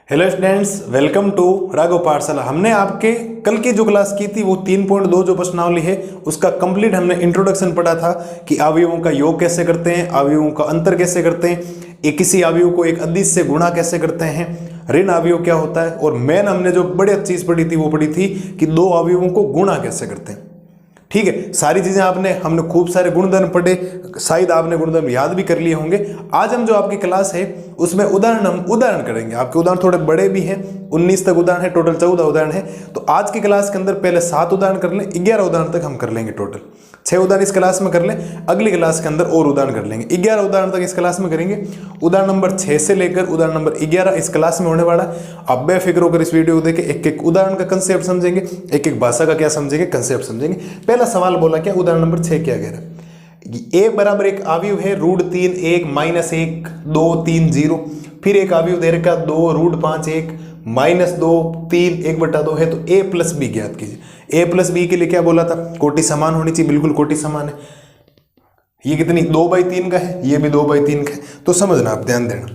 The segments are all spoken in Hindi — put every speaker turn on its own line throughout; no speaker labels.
Hello students, welcome to Raghav Pathshala. हमने आपके कल की जो क्लास की थी वो 3.2 जो प्रश्नावली है उसका कंप्लीट हमने इंट्रोडक्शन पढ़ा था कि अवयवों का योग कैसे करते हैं, अवयवों का अंतर कैसे करते हैं, एक किसी अवयव को एक अदिश से गुणा कैसे करते हैं, ऋण अवयव क्या होता है, और मेन हमने जो बड़ी चीज पढ़ी थी वो पढ़ी थी कि दो अवयवों को गुणा कैसे करते हैं। ठीक है, सारी चीजें हमने खूब सारे गुणधर्म पढ़े, शायद आपने गुणधर्म याद भी कर लिए होंगे। आज हम जो आपकी क्लास है उसमें हम उदाहरण करेंगे। आपके उदाहरण थोड़े बड़े भी हैं, 19 तक उदाहरण है, टोटल 14 उदाहरण है। तो आज की क्लास के अंदर पहले 7 उदाहरण कर लें, 11 उदाहरण तक हम कर लेंगे। टोटल 6 उदाहरण इस क्लास में कर लें, अगली क्लास के अंदर और उदाहरण कर लेंगे। 11 उदाहरण तक इस क्लास में करेंगे। उदाहरण नंबर 6 से लेकर उदाहरण नंबर 11 इस क्लास में होने वाला है। आप बेफिक्र होकर इस वीडियो को देखें, एक एक उदाहरण का कंसेप्ट समझेंगे, एक एक भाषा का क्या समझेंगे, कंसेप्ट समझेंगे। पहला सवाल बोला क्या, उदाहरण नंबर 6 क्या कह रहा है, a बराबर एक अवयव है √3 1 -1 2 3 0। फिर एक अवयव दे रखा 2 √5 1 -2 3 1/2 है। तो a प्लस बी ज्ञात कीजिए। a प्लस बी के लिए क्या बोला था, कोटि समान होनी चाहिए, बिल्कुल कोटि समान है। ये कितनी 2/3 का है, ये भी 2/3 का है। तो समझना, आप ध्यान देना,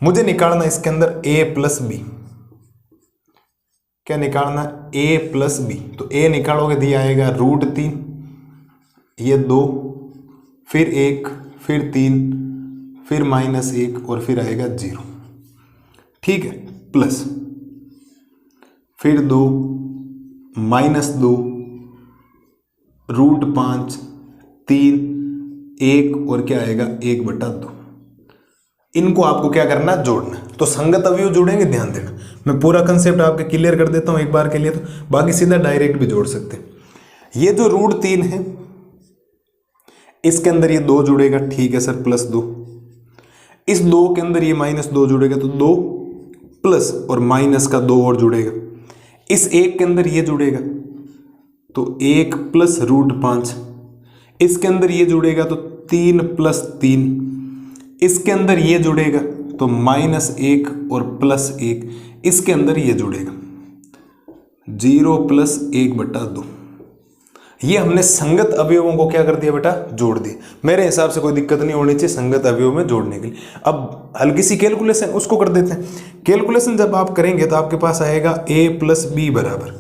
मुझे निकालना इसके अंदर a प्लस बी। क्या निकालना, a प्लस बी। तो a निकालोगे दिया आएगा √3, ये 2, फिर 1, फिर 3, फिर -1 और फिर आएगा 0। ठीक है, प्लस फिर 2 -2 √5 3 1 और क्या आएगा 1/2। इनको आपको क्या करना, जोड़ना। तो संगत अवयव जोड़ेंगे, ध्यान देना। मैं पूरा कंसेप्ट आपके क्लियर कर देता हूं एक बार के लिए, तो बाकी सीधा डायरेक्ट भी जोड़ सकते हैं। ये जो √3 है इसके अंदर ये 2 जुड़ेगा, ठीक है सर, +2। इस 2 के अंदर ये -2 जुड़ेगा, तो 2 प्लस और माइनस का 2 और जुड़ेगा। इस 1 के अंदर ये जुड़ेगा, तो 1 प्लस √5। इसके अंदर ये जुड़ेगा, तो 3 + 3। इसके अंदर ये जुड़ेगा, तो -1 और +1। इसके अंदर ये जुड़ेगा, 0 + 1/2। ये हमने संगत अवयवों को क्या कर दिया बेटा, जोड़ दिया। मेरे हिसाब से कोई दिक्कत नहीं होनी चाहिए संगत अवयव में जोड़ने के लिए। अब हल्की सी कैलकुलेशन उसको कर देते हैं। कैलकुलेशन जब आप करेंगे तो आपके पास आएगा a + b बराबर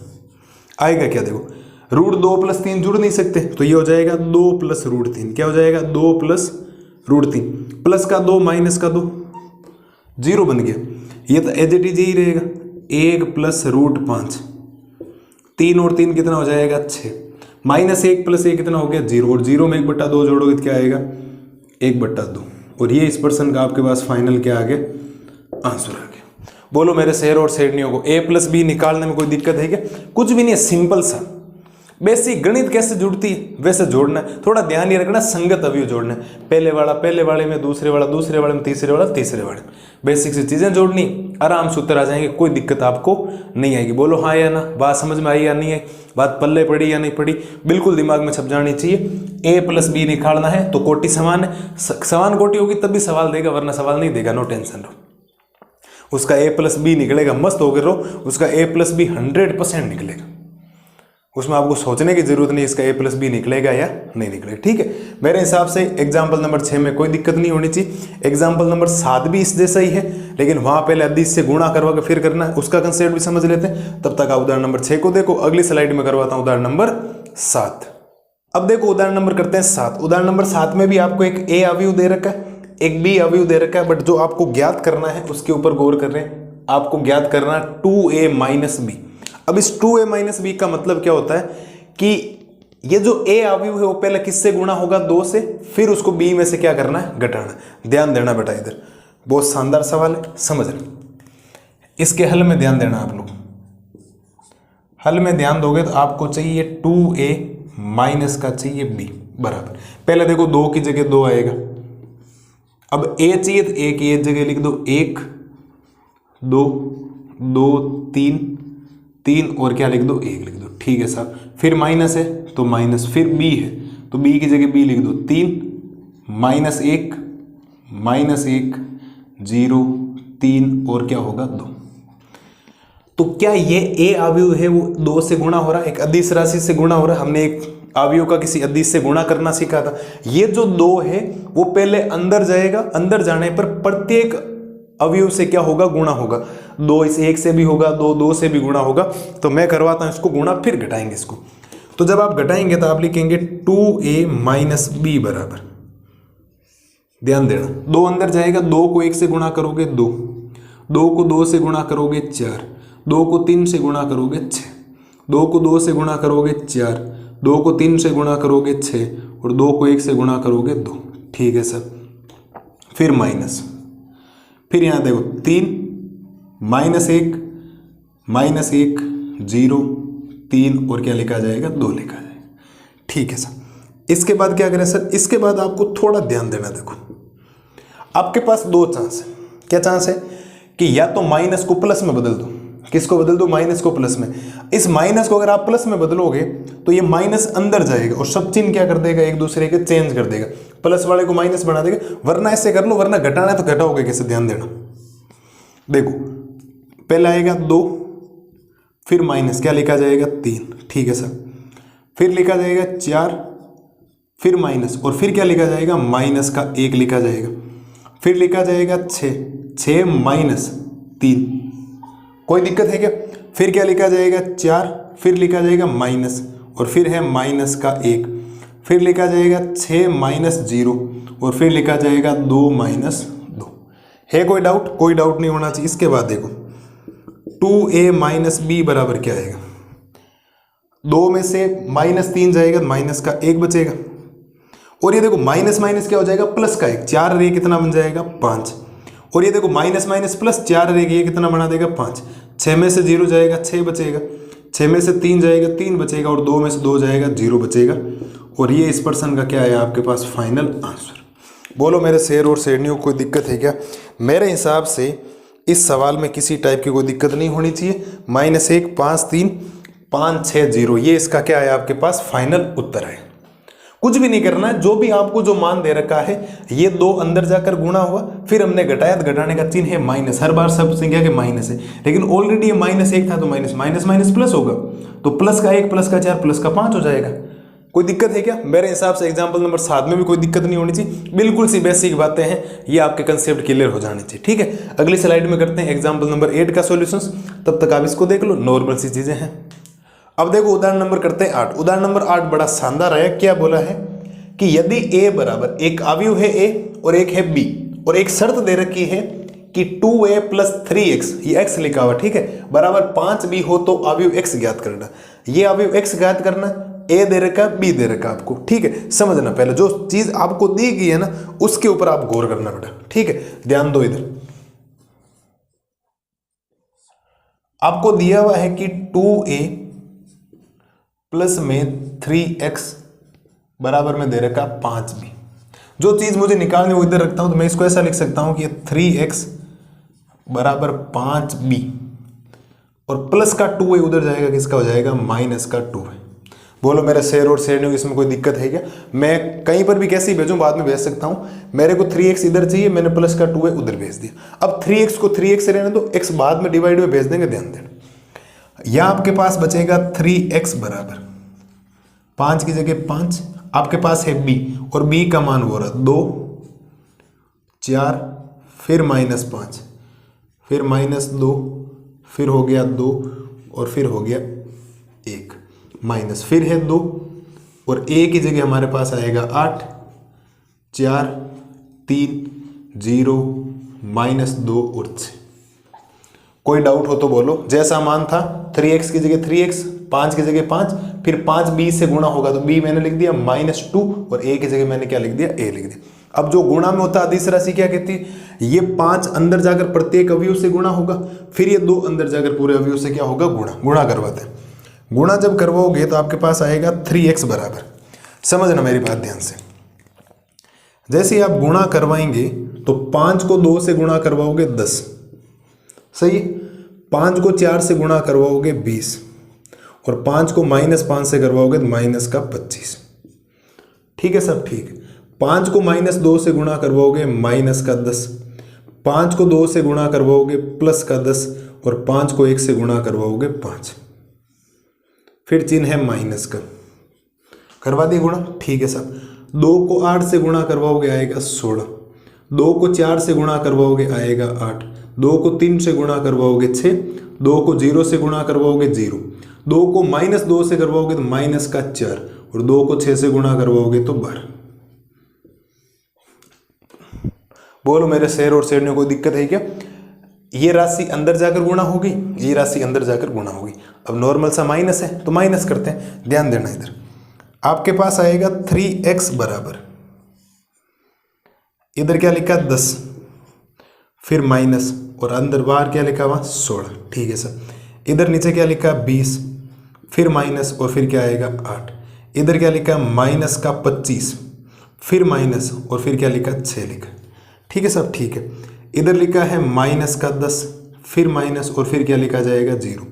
आएगा क्या, देखो √2 + 3 जुड़ नहीं सकते, तो ये हो जाएगा 2 + √3। क्या हो जाएगा, 2 + √3, प्लस का 2 माइनस का 2, 0 बन गया। ये तो एज इट इज ही रहेगा, 1 + √5, 3 और 3 कितना हो जाएगा 6, -1 + 1 कितना हो गया 0, और 0 में 1/2 जोड़ोगे तो क्या आएगा 1/2। और ये इस पर्सन का आपके पास फाइनल क्या आ गया, आंसर आ गया। बोलो मेरे शेर और शेरनियों को, a + b निकालने में कोई दिक्कत है क्या? कुछ भी नहीं है, सिंपल सा बेसिक गणित कैसे जुड़ती है वैसे जोड़ना है। थोड़ा ध्यान ये रखना, संगत अवयव जोड़ना है। पहले वाला पहले वाले में, दूसरे वाला दूसरे वाले में, तीसरे वाला तीसरे वाले में। बेसिक सी चीजें जोड़नी, आराम से उत्तर आ जाएंगे, कोई दिक्कत आपको नहीं आएगी। बोलो हाँ या ना, बात समझ में आई या नहीं आई, बात पल्ले पड़ी या नहीं पड़ी, बिल्कुल दिमाग में छप जानी चाहिए। a + b निकालना है तो कोटि समान है, समान कोटि होगी तब भी सवाल देगा, वरना सवाल नहीं देगा, नो टेंशन रहो। उसका a + b निकलेगा, मस्त हो गए रहो, उसका a + b 100% निकलेगा। उसमें आपको सोचने की जरूरत नहीं इसका a + b निकलेगा या नहीं निकलेगा। ठीक है, मेरे हिसाब से एग्जाम्पल नंबर 6 में कोई दिक्कत नहीं होनी चाहिए। एग्जाम्पल नंबर 7 भी इस जैसा ही है, लेकिन वहां पहले अदिश से गुणा करवा के फिर करना है, उसका कंसेप्ट भी समझ लेते हैं। तब तक आप उदाहरण नंबर 6 को देखो, अगली स्लाइड में करवाता हूं उदाहरण नंबर 7। अब देखो उदाहरण नंबर करते हैं 7। उदाहरण नंबर 7 में भी आपको एक a अवयव दे रखा है, एक b अवयव दे रखा है, बट जो आपको ज्ञात करना है उसके ऊपर गौर कर रहे हैं। आपको ज्ञात करना 2a - b। अब इस 2a - b का मतलब क्या होता है कि ये जो a अवयव है वो पहले किससे गुणा होगा, 2 से, फिर उसको b में से क्या करना है, घटाना। ध्यान देना बेटा, इधर बहुत शानदार सवाल है, समझना। इसके हल में ध्यान देना आप लोग। हल में ध्यान दोगे तो आपको चाहिए 2a माइनस का चाहिए b बराबर। पहले देखो 2 की जगह 2 आएगा, अब a चाहिए तो a की जगह लिख दो 1 2 2 3 3 और क्या लिख दो 1 लिख दो। ठीक है साहब, फिर माइनस है तो माइनस, फिर b है तो b की जगह b लिख दो 3 -1 -1 0 3 और क्या होगा 2। तो क्या ये a अवयव है वो 2 से गुणा हो रहा है, एक अदिश राशि से गुणा हो रहा है। हमने एक अवयव का किसी अदिश से गुणा करना सीखा था। ये जो 2 है वो पहले अंदर जाएगा, अंदर जाने पर प्रत्येक अवयव से क्या होगा, गुणा होगा। 2 इस 1 से भी होगा, 2 से भी गुणा होगा। तो मैं करवाता हूँ इसको गुणा, फिर घटाएंगे इसको। तो जब आप घटाएंगे तो आप लिखेंगे 2a माइनस बी बराबर, ध्यान देना 2 अंदर जाएगा, 2 को 1 से गुणा करोगे 2, 2 को 2 से गुणा करोगे 4, 2 को 3 से गुणा करोगे 6, 2 को 2 से गुणा करोगे 4, 2 को 3 से गुणा करोगे 6 और 2 को 1 से गुणा करोगे 2। ठीक है सर, फिर माइनस, फिर यहाँ देखो 3 -1 0 3 और क्या लिखा जाएगा 2 लिखा जाएगा। ठीक है सर, इसके बाद क्या करें सर, इसके बाद आपको थोड़ा ध्यान देना। देखो आपके पास 2 चांस है। क्या चांस है कि या तो माइनस को प्लस में बदल दो। किसको बदल दो? माइनस को प्लस में। इस माइनस को अगर आप प्लस में बदलोगे तो ये माइनस अंदर जाएगा और सब चिन्ह क्या कर देगा, एक दूसरे के चेंज कर देगा, प्लस वाले को माइनस बना देगा। वरना ऐसे कर लो, वरना घटाना है तो घटाओगे कैसे, ध्यान देना। देखो पहले आएगा 2, फिर माइनस क्या लिखा जाएगा 3। ठीक है सर, फिर लिखा जाएगा 4, फिर माइनस और फिर क्या लिखा जाएगा, माइनस का 1 लिखा जाएगा। फिर लिखा जाएगा 6 माइनस 3, कोई दिक्कत है क्या? फिर क्या लिखा जाएगा 4, फिर लिखा जाएगा माइनस और फिर है माइनस का 1, फिर लिखा जाएगा 6 माइनस 0 और फिर लिखा जाएगा 2 माइनस 2। है कोई डाउट? कोई डाउट नहीं होना चाहिए। इसके बाद देखो 2a माइनस बी बराबर क्या आएगा, 2 में से -3 जाएगा, माइनस का 1 बचेगा। और ये देखो माइनस माइनस क्या हो जाएगा, प्लस का 1, 4 रे कितना बन जाएगा 5। और ये देखो माइनस माइनस प्लस 4 रे ये कितना बना देगा 5। 6 में से 0 जाएगा 6 बचेगा, 6 में से 3 जाएगा 3 बचेगा और 2 में से 2 जाएगा 0 बचेगा। और ये इस प्रश्न का क्या है आपके पास फाइनल आंसर। बोलो मेरे शेर और शेरनियों को कोई दिक्कत है क्या? मेरे हिसाब से इस सवाल में किसी टाइप की कोई दिक्कत नहीं होनी चाहिए। -1 5 3 5 6 0 ये इसका क्या है आपके पास फाइनल उत्तर है। कुछ भी नहीं करना है, जो भी आपको जो मान दे रखा है ये 2 अंदर जाकर गुणा हुआ, फिर हमने घटाया तो घटाने का चिन्ह है माइनस। हर बार सब संख्या के माइनस है, लेकिन ऑलरेडी ये -1 था तो माइनस माइनस माइनस प्लस होगा, तो प्लस का 1 प्लस का 4 प्लस का 5 हो जाएगा। कोई दिक्कत है क्या? मेरे हिसाब से एग्जाम्पल नंबर 7 में भी कोई दिक्कत नहीं होनी चाहिए। बिल्कुल सी बेसिक बातें हैं, ये आपके कंसेप्ट क्लियर हो जाने चाहिए। ठीक है, अगली स्लाइड में करते हैं एग्जाम्पल नंबर 8 का सॉल्यूशंस। तब तक आप इसको देख लो, नॉर्मल सी चीजें हैं। अब देखो उदाहरण नंबर करते हैं 8। उदाहरण नंबर 8 बड़ा शानदार है। क्या बोला है कि यदि a बराबर, एक अवयव है a और एक है b और एक शर्त दे रखी है कि 2a प्लस 3x, ये x लिखा हुआ ठीक है, बराबर 5b हो तो अवयव x ज्ञात करना। ये अवयव x ज्ञात करना, a दे रखा b दे रखा आपको। ठीक है, समझना पहले जो चीज आपको दी गई है ना उसके ऊपर आप गौर करना बेटा। ठीक है, ध्यान दो। इधर आपको दिया हुआ है कि 2a प्लस में 3x बराबर में दे रखा 5b। जो चीज मुझे निकालनी वो इधर रखता हूं, तो मैं इसको ऐसा लिख सकता हूं कि 3x बराबर 5b और प्लस का 2 उधर जाएगा, किसका हो जाएगा माइनस का 2 है। बोलो मेरे शेर और शेरनियों, इसमें कोई दिक्कत है क्या? मैं कहीं पर भी कैसे ही भेजूं, बाद में भेज सकता हूं। मेरे को 3x इधर चाहिए, मैंने प्लस का 2 उधर भेज दिया। अब 3x को 3x से रहने दो, x बाद में डिवाइड में भेज देंगे, ध्यान देना। यह आपके पास बचेगा 3x बराबर 5 की जगह 5, आपके पास है b और b का मान हो रहा 2 4 फिर -5 फिर -2 फिर हो गया 2 और फिर हो गया 1 माइनस, फिर है 2 और a की जगह हमारे पास आएगा 8 4 3 0 -2 और 6। कोई डाउट हो तो बोलो। जैसा मान था 3x की जगह 3x, 5 की जगह 5, फिर 5b से गुणा होगा तो b मैंने लिख दिया -2 और a की जगह मैंने क्या लिख दिया, a लिख दिया। अब जो गुणा में होता है अदिश राशि क्या कहती है, ये 5 अंदर जाकर प्रत्येक अवयव से गुणा होगा, फिर ये 2 अंदर जाकर पूरे अवयव से क्या होगा, गुणा करवाते हैं। गुणा जब करवाओगे तो आपके पास आएगा 3x बराबर, समझना मेरी बात ध्यान से। जैसे आप गुणा करवाएंगे तो 5 को 2 से गुणा करवाओगे 10, सही है। 5 को 4 से गुणा करवाओगे 20 और 5 को -5 से करवाओगे तो माइनस का 25। ठीक है सब ठीक है। 5 को -2 से गुणा करवाओगे माइनस का 10, 5 को 2 से गुणा करवाओगे प्लस का 10 और 5 को 1 से गुणा करवाओगे 5। फिर चिन्ह है माइनस का, करवा दिए गुणा। ठीक है साहब। 2 को 8 से गुणा करवाओगे आएगा 16, 2 को 4 से गुणा करवाओगे आएगा 8, 2 को 3 से गुणा करवाओगे 6, 2 को 0 से गुणा करवाओगे 0, 2 को -2 से करवाओगे तो -4 और 2 को 6 से गुणा करवाओगे तो 12। बोलो मेरे शेर और शेरनियों को दिक्कत है क्या? ये राशि अंदर जाकर गुणा होगी, ये राशि अंदर जाकर गुणा होगी। अब नॉर्मल सा माइनस है तो माइनस करते हैं, ध्यान देना इधर। आपके पास आएगा 3x बराबर, इधर क्या लिखा 10, फिर माइनस और अंदर बाहर क्या लिखा हुआ 16, ठीक है सर। इधर नीचे क्या लिखा 20, फिर माइनस और फिर क्या आएगा 8। इधर क्या लिखा माइनस का 25, फिर माइनस और फिर क्या लिखा 6 लिखा, ठीक है सब ठीक है। इधर लिखा है माइनस का 10, फिर माइनस और फिर क्या लिखा जाएगा 0।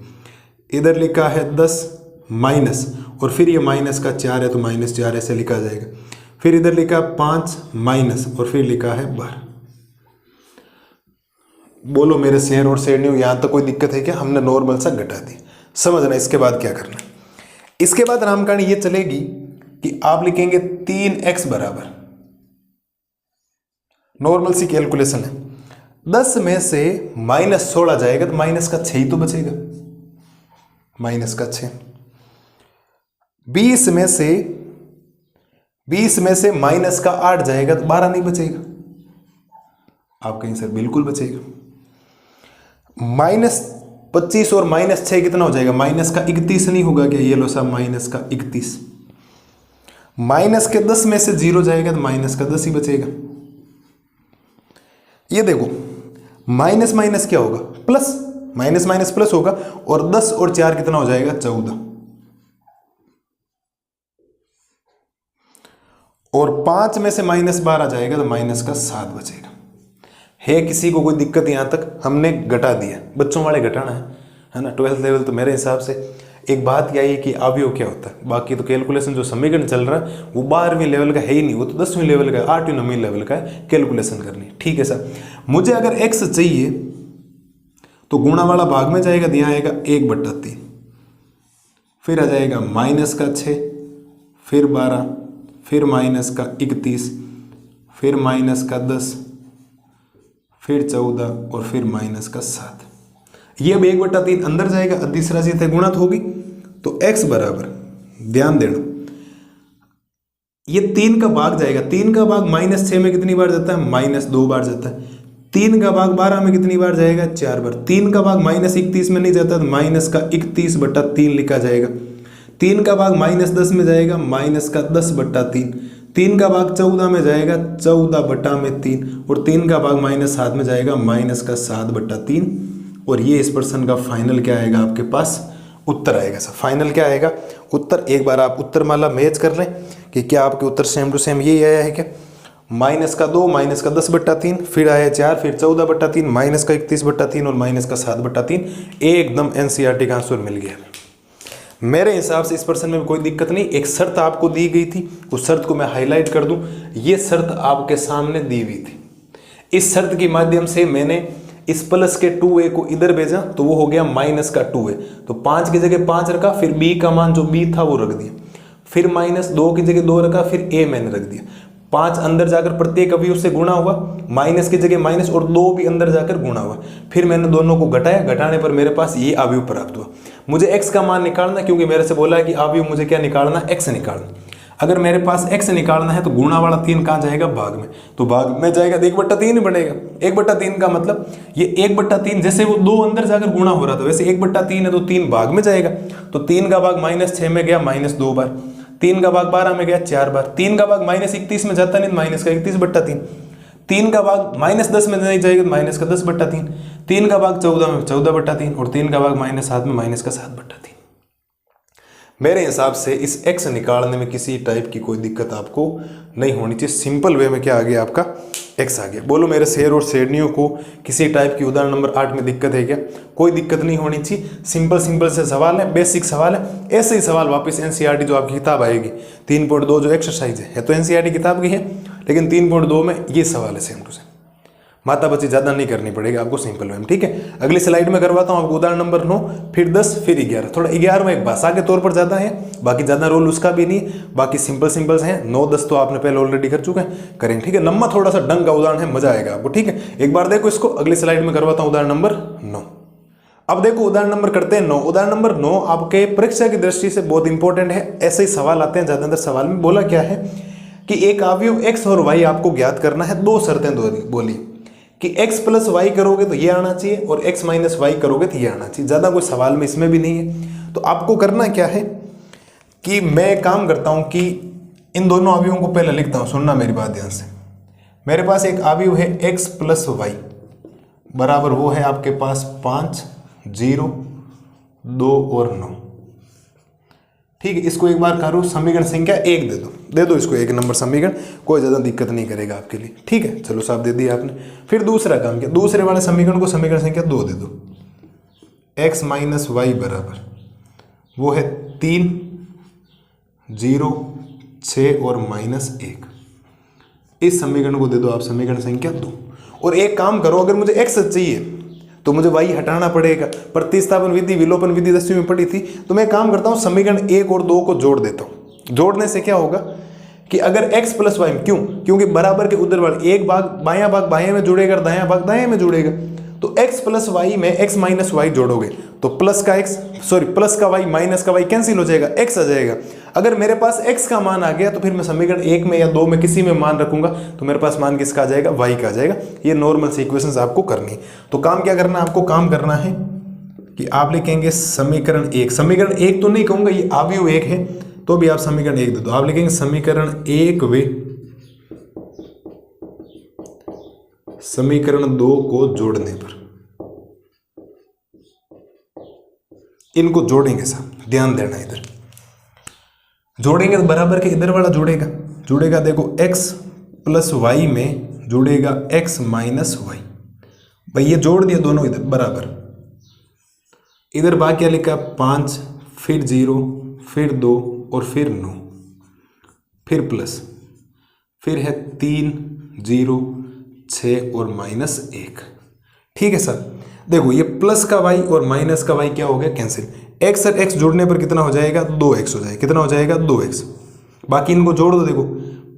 इधर लिखा है 10 माइनस और फिर ये माइनस का 4 है तो -4 ऐसे लिखा जाएगा। फिर इधर लिखा 5 माइनस और फिर लिखा है 12। बोलो मेरे शेर और शेरनियों, यहां तक कोई दिक्कत है क्या? हमने नॉर्मल सा घटा दी, समझना। इसके बाद क्या करना, इसके बाद नामकरण ये चलेगी कि आप लिखेंगे 3x बराबर, नॉर्मल सी कैलकुलेशन है, 10 में से -16 जाएगा तो माइनस का 6 ही तो बचेगा, माइनस का 6। 20 में से माइनस का 8 जाएगा तो 12 नहीं बचेगा। आप कहीं सर बिल्कुल बचेगा। -25 और -6 कितना हो जाएगा? माइनस का 31 नहीं होगा क्या? ये लो साहब माइनस का 31। माइनस के 10 में से 0 जाएगा तो माइनस का 10 ही बचेगा। ये देखो माइनस माइनस क्या होगा? प्लस, माइनस माइनस प्लस होगा और 10 और 4 कितना हो जाएगा? 14। और 5 में से -12 जाएगा तो माइनस का 7 बचेगा। है किसी को कोई दिक्कत? यहां तक हमने घटा दिया, बच्चों वाले घटाना है ना, 12th लेवल। तो मेरे हिसाब से एक बात क्या है कि अवयव क्या होता है, बाकी तो कैलकुलेशन जो समीकरण चल रहा है वो 12वीं लेवल का है ही नहीं, वो तो 10वीं लेवल का है, 8वीं 9वीं लेवल का है, कैलकुलेशन करनी है, ठीक है सर। मुझे अगर x चाहिए तो गुणा वाला भाग में जाएगा, दिया आएगा 1/3, फिर आ जाएगा माइनस का 6, फिर 12, फिर माइनस का 31, फिर माइनस का 10, फिर 14 और फिर माइनस का 7। ये अब 1/3 अंदर जाएगा, अदिश राशि से गुणा होगी तो x बराबर, ध्यान देना, ये 3 का भाग जाएगा। 3 का भाग -6 में कितनी बार जाता है? -2 बार जाता है। 3 का भाग 12 में कितनी बार जाएगा? 4 बार। 3 का भाग -31 में नहीं जाता तो माइनस का 31/3 लिखा जाएगा। 3 का भाग -10 में जाएगा, माइनस का 10/3। 3 का भाग 14 में जाएगा, 14/3। और 3 का भाग -7 में जाएगा, माइनस का 7/3। और ये इस प्रश्न का फाइनल क्या आएगा? आपके पास उत्तर आएगा सर। फाइनल क्या आएगा? उत्तर। एक बार आप उत्तर माला मैच कर लें कि क्या आपके उत्तर सेम टू सेम यही आया है क्या? -2, माइनस का 10/3, फिर आया 4, फिर 14/3, माइनस का 31/3 और माइनस का 7/3। एकदम एनसीईआरटी का आंसर मिल गया। मेरे हिसाब से इस प्रश्न में कोई दिक्कत नहीं। एक शर्त आपको दी गई थी, उस शर्त को मैं हाईलाइट कर दूं। ये शर्त आपके सामने दी हुई थी। इस शर्त के माध्यम से मैंने इस प्लस के 2a को इधर भेजा तो वो हो गया माइनस का 2a, तो 5 की जगह 5 रखा, फिर b का मान जो b था वो रख दिया, फिर -2 की जगह 2 रखा, फिर a मैंने रख दिया। 5 अंदर जाकर प्रत्येक अवयव से गुणा हुआ, माइनस की जगह माइनस, और 2 भी अंदर जाकर गुणा हुआ। फिर मैंने दोनों को घटाया, घटाने पर मेरे पास ये अवयव प्राप्त हुआ। मुझे x का मान निकालना, क्योंकि मेरे से बोला है कि अवयव मुझे क्या निकालना? x निकालना। अगर मेरे पास x निकालना है तो गुणा वाला 3 कहाँ जाएगा? भाग में। तो भाग में जाएगा तो 1/3 ही बनेगा। 1/3 का मतलब ये 1/3, जैसे वो 2 अंदर जाकर गुणा हो रहा था वैसे 1/3 है तो 3 भाग में जाएगा। तो 3 का भाग -6 में गया -2 बार, 3 का भाग 12 में गया 4 बार, 3 का भाग -31 में जाता नहीं, माइनस का 31/3, 3 का भाग -10 में नहीं जाएगा, माइनस का 10/3, 3 का भाग 14 में 14/3 और 3 का भाग -7 में माइनस का 7/3। मेरे हिसाब से इस x निकालने में किसी टाइप की कोई दिक्कत आपको नहीं होनी चाहिए। सिंपल वे में क्या आ गया? आपका x आ गया। बोलो मेरे शेर और शेरनियों को किसी टाइप की उदाहरण नंबर 8 में दिक्कत है क्या? कोई दिक्कत नहीं होनी चाहिए। सिंपल से सवाल है, बेसिक सवाल है। ऐसे ही सवाल वापस एनसीईआरटी जो आपकी किताब आएगी 3.2 जो एक्सरसाइज है तो एनसीईआरटी किताब की है, लेकिन 3.2 में ये सवाल है सेम टू सेम। माताबची ज़्यादा नहीं करनी पड़ेगी आपको, सिंपल वे में। ठीक है, अगली स्लाइड में करवाता हूँ आपको उदाहरण नंबर 9, फिर 10, फिर 11। थोड़ा 11 में एक भाषा के तौर पर ज़्यादा है, बाकी ज़्यादा रोल उसका भी नहीं, बाकी सिंपल हैं। 9, 10 तो आपने पहले ऑलरेडी कर चुके हैं, करेंगे। ठीक है, लंबा थोड़ा सा ढंग का उदाहरण है, मजा आएगा आपको। ठीक है, एक बार देखो इसको, अगली स्लाइड में करवाता हूँ उदाहरण नंबर 9। अब देखो उदाहरण नंबर करते हैं 9। उदाहरण नंबर 9 आपके परीक्षा की दृष्टि से बहुत इंपॉर्टेंट है, ऐसे ही सवाल आते हैं ज्यादातर। सवाल में बोला क्या है कि एक अवयव x और y आपको ज्ञात करना है, दो शर्तें बोली कि x प्लस वाई करोगे तो ये आना चाहिए और x माइनस वाई करोगे तो ये आना चाहिए। ज़्यादा कोई सवाल में इसमें भी नहीं है। तो आपको करना क्या है कि मैं काम करता हूँ कि इन दोनों अवयवों को पहले लिखता हूँ, सुनना मेरी बात ध्यान से। मेरे पास एक अवयव है x प्लस वाई बराबर वो है आपके पास 5, 0, 2 और 9। ठीक है, इसको एक बार करो, समीकरण संख्या 1 दे दो इसको 1 नंबर समीकरण, कोई ज़्यादा दिक्कत नहीं करेगा आपके लिए। ठीक है, चलो साहब दे दिया आपने। फिर दूसरा काम किया, दूसरे वाले समीकरण को समीकरण संख्या 2 दे दो। x माइनस वाई बराबर वो है 3, 0, 6 और -1। इस समीकरण को दे दो आप समीकरण संख्या 2। और एक काम करो, अगर मुझे x चाहिए तो मुझे y हटाना पड़ेगा। प्रतिस्थापन विधि, विलोपन विधि 10वीं में पढ़ी थी। तो मैं काम करता हूँ, समीकरण 1 और 2 को जोड़ देता हूँ। जोड़ने से क्या होगा कि अगर x प्लस वाई, क्योंकि बराबर के उधर वाले एक भाग बायां में जुड़ेगा, दायां भाग दाएं में जुड़ेगा। तो x प्लस वाई में x माइनस वाई जोड़ोगे तो प्लस का y माइनस का y कैंसिल हो जाएगा, x आ जाएगा। अगर मेरे पास x का मान आ गया तो फिर मैं समीकरण 1 में या 2 में किसी में मान रखूंगा तो मेरे पास मान किसका आ जाएगा, y का आ जाएगा। ये नॉर्मल सी इक्वेशंस आपको करनी है। तो काम क्या करना है आपको, काम करना है कि आप लिखेंगे समीकरण 1। समीकरण 1 तो नहीं कहूंगा, ये अवयव 1 है तो भी आप समीकरण 1 दे दो। आप लिखेंगे समीकरण 1 वे समीकरण 2 को जोड़ने पर, इनको जोड़ेंगे साहब, ध्यान देना। इधर जोड़ेंगे तो बराबर के इधर वाला जुड़ेगा देखो, x प्लस वाई में जुड़ेगा x माइनस वाई। भाई ये जोड़ दिया दोनों इधर बराबर। इधर बाकी क्या लिखा, 5, फिर 0, फिर 2 और फिर 9, फिर प्लस, फिर है 3, 0, 6 और -1। ठीक है सर, देखो ये प्लस का y और माइनस का y क्या हो गया, कैंसिल। x और x जोड़ने पर कितना हो जाएगा, 2x हो जाएगा। कितना हो जाएगा, 2x। बाकी इनको जोड़ दो, देखो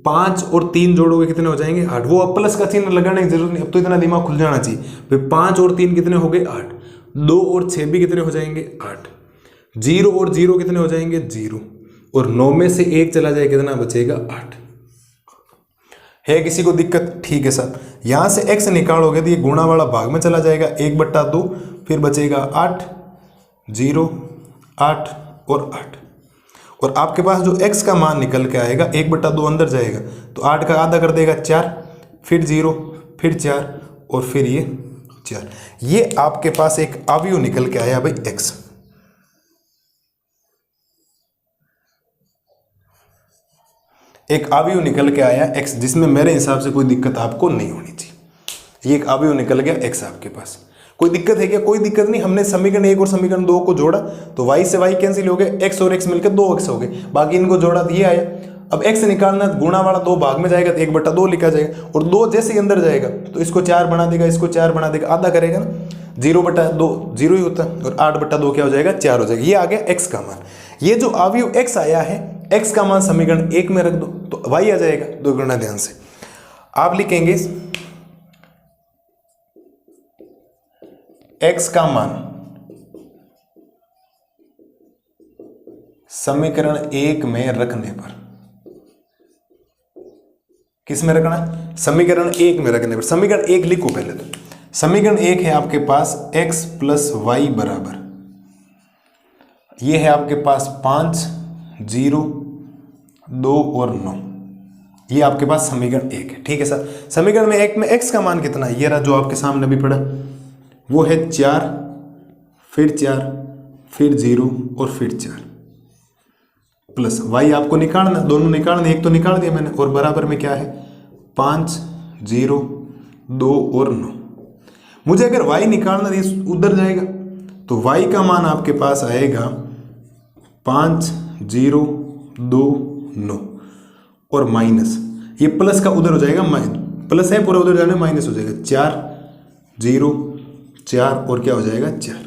5 और 3 जोड़ोगे कितने हो जाएंगे, 8। वो अब प्लस का चिन्ह लगाने की जरूरत नहीं, अब तो इतना दिमाग खुल जाना चाहिए। फिर 5 और 3 कितने हो गए, 8। 2 और 6 भी कितने हो जाएंगे, 8। 0 और 0 कितने हो जाएंगे, 0। और 9 में से 1 चला जाए कितना बचेगा, 8। है किसी को दिक्कत? ठीक है सर, यहां से x निकालोगे तो ये गुणा वाला भाग में चला जाएगा, 1/2, फिर बचेगा 8, 0, 8 और 8। और आपके पास जो x का मान निकल के आएगा 1/2 अंदर जाएगा तो 8 का आधा कर देगा 4, फिर 0, फिर 4 और फिर ये 4। ये आपके पास एक अवयव निकल के आया भाई x। एक अवयव निकल के आया x, जिसमें मेरे हिसाब से कोई दिक्कत आपको नहीं होनी चाहिए। ये एक अवयव निकल गया x आपके पास। कोई दिक्कत है क्या? कोई दिक्कत नहीं। हमने समीकरण 1 और समीकरण 2 को जोड़ा तो y से y कैंसिल हो गए, x और x मिलकर 2x हो गए। बाकी इनको जोड़ा तो ये आया। अब x निकालना, गुणा वाला 2 भाग में जाएगा तो 1/2 लिखा जाएगा। और 2 जैसे ही अंदर जाएगा तो इसको 4 बना देगा, इसको 4 बना देगा, आधा करेगा ना। 0/2 0 ही होता है और 8/2 क्या हो जाएगा, 4 हो जाएगा। ये आ गया x का मान। ये जो अवयव x आया है, x का मान समीकरण 1 में रख दो तो y आ जाएगा। दो करना ध्यान से, आप लिखेंगे x का मान समीकरण 1 में रखने पर, किस में रखना है, समीकरण 1 में रखने पर। समीकरण 1 लिखो पहले तो। समीकरण 1 है आपके पास x प्लस वाई बराबर, ये है आपके पास 5, 0, 2 और 9। ये आपके पास समीकरण 1 है। ठीक है सर। समीकरण में 1 में x का मान कितना है, ये रहा जो आपके सामने भी पड़ा, वो है 4, फिर 4, फिर 0 और फिर 4 प्लस y आपको निकालना, दोनों निकालने, एक तो निकाल दिया मैंने, और बराबर में क्या है 5, 0, 2 और 9। मुझे अगर y निकालना उधर जाएगा तो y का मान आपके पास आएगा 5, 0, 2, 9 और माइनस, ये प्लस का उधर हो जाएगा, प्लस है पूरा, उधर जाने माइनस हो जाएगा, 4 0 4 और क्या हो जाएगा 4।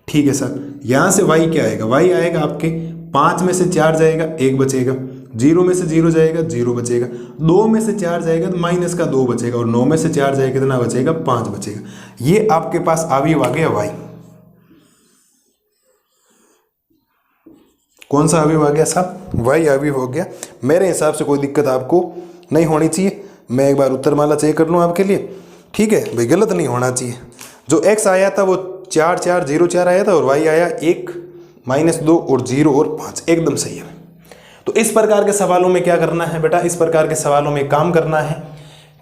ठीक है सर, यहाँ से y क्या आएगा, y आएगा आपके 5 में से 4 जाएगा 1 बचेगा, 0 में से 0 जाएगा 0 बचेगा, 2 में से 4 जाएगा तो माइनस का 2 बचेगा, और 9 में से 4 जाएगा कितना बचेगा 5 बचेगा। ये आपके पास अवयव आ गया y। कौन सा अवयव आ गया साहब, y अवयव हो गया। मेरे हिसाब से कोई दिक्कत आपको नहीं होनी चाहिए। मैं एक बार उत्तरमाला चेक कर लूँ आपके लिए, ठीक है भाई, गलत नहीं होना चाहिए। जो x आया था वो 4 4 0 4 आया था, और y आया 1 -2 और 0 और 5, एकदम सही है। तो इस प्रकार के सवालों में क्या करना है बेटा, इस प्रकार के सवालों में काम करना है